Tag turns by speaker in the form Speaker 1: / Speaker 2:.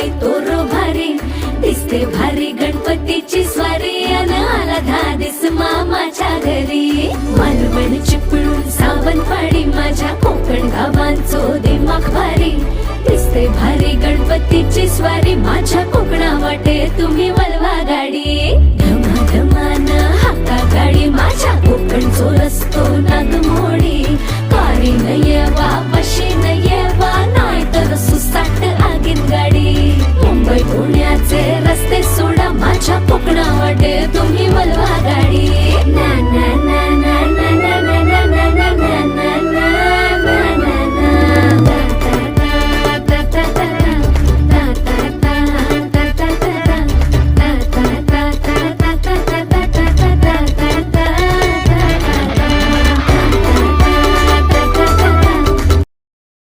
Speaker 1: वारी तोरो भारी दिसते भारी गणपतीची स्वारी अन आला धादिस मामाच्या घरी मालवण चिपळूण सावंतवाडी माझ्या कोकण गावांचो दिमाग भारी दिसते भारी गणपतीची स्वारी माझ्या कोकणा वाटे तुम्ही वलवा गाडी धमाधमान हाका गाडी माझ्या कोकणचो रस्तो नागमोडी कारी नाही